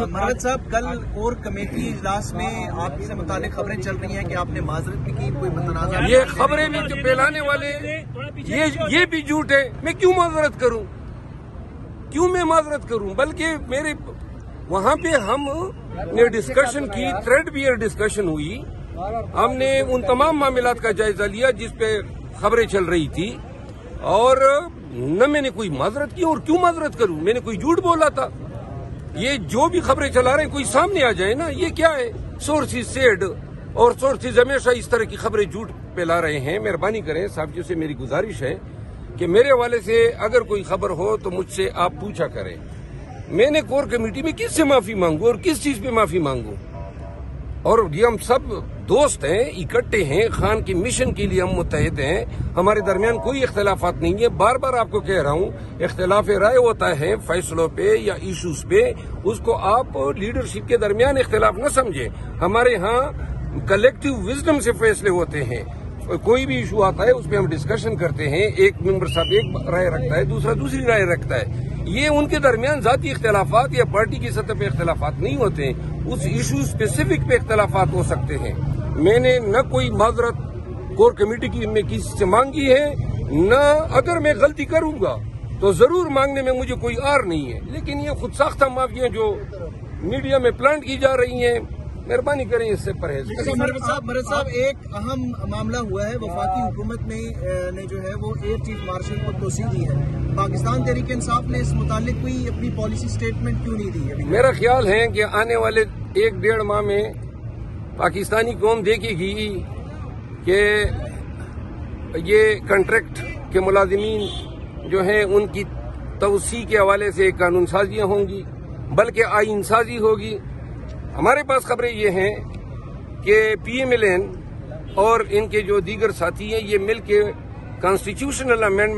मरवत साहब, कल core committee इजलास में आपसे मुतालिक खबरें चल रही हैं कि आपने माजरत भी की, कोई मुतनाज़ा। ये खबरें भी जो फैलाने वाले ये भी झूठ है। मैं क्यों माजरत करूं? क्यों मैं माजरत करूं? बल्कि मेरे वहां पे हमने डिस्कशन की, थ्रेड बियर डिस्कशन हुई। हमने उन तमाम मामलात का जायजा लिया जिस पे खबरें चल रही थी, और न मैंने कोई माजरत की। और क्यों माजरत करूं? मैंने कोई झूठ बोला था? ये जो भी खबरें चला रहे हैं कोई सामने आ जाए ना। ये क्या है? सोर्सेज सेड, और सोर्सेज हमेशा इस तरह की खबरें झूठ फैला रहे हैं। मेहरबानी करें साहब जी से मेरी गुजारिश है कि मेरे हवाले से अगर कोई खबर हो तो मुझसे आप पूछा करें। मैंने कोर कमेटी में किससे माफी मांगू और किस चीज पे माफी मांगू? और ये हम सब दोस्त हैं, इकट्ठे हैं, खान के मिशन के लिए हम मुत्तहिद हैं। हमारे दरमियान कोई इख्तलाफात नहीं है। बार बार आपको कह रहा हूँ, इख्तलाफ राय होता है फैसलों पे या इश्यूज पे, उसको आप लीडरशिप के दरमियान इख्तलाफ न समझे। हमारे यहाँ कलेक्टिव विजडम से फैसले होते हैं। कोई भी इशू आता है उस पर हम डिस्कशन करते हैं। एक मेंबर साहब एक राय रखता है, दूसरा दूसरी राय रखता है। ये उनके दरमियान जाती इख्तलाफात या पार्टी की सतह पे इख्तलाफात नहीं होते। उस इशू स्पेसिफिक पे इख्तलाफात हो सकते हैं। मैंने न कोई माजरत कोर कमेटी की में किसी से मांगी है, न अगर मैं गलती करूंगा तो जरूर मांगने में मुझे कोई आर नहीं है। लेकिन ये खुद साख्ता माफियां जो मीडिया में प्लांट की जा रही हैं, मेहरबानी करें इससे परहेज। मरवत साहब, एक अहम मामला हुआ है। वफाकी हुकूमत ने जो है वो एयर चीफ मार्शल को तोसी दी है। पाकिस्तान तहरीक इंसाफ ने इस मुतालिक कोई अपनी पॉलिसी स्टेटमेंट क्यों नहीं दी है? मेरा ख्याल है कि आने वाले 1-1.5 माह में पाकिस्तानी कौम देखेगी कि ये कॉन्ट्रैक्ट के मुलाजिमीन जो हैं उनकी तवसी के हवाले से कानून साजियां होंगी, बल्कि आइन साजी होगी। हमारे पास खबरें ये हैं कि PMLN और इनके जो दीगर साथी हैं ये मिलके कॉन्स्टिट्यूशनल अमेंडमेंट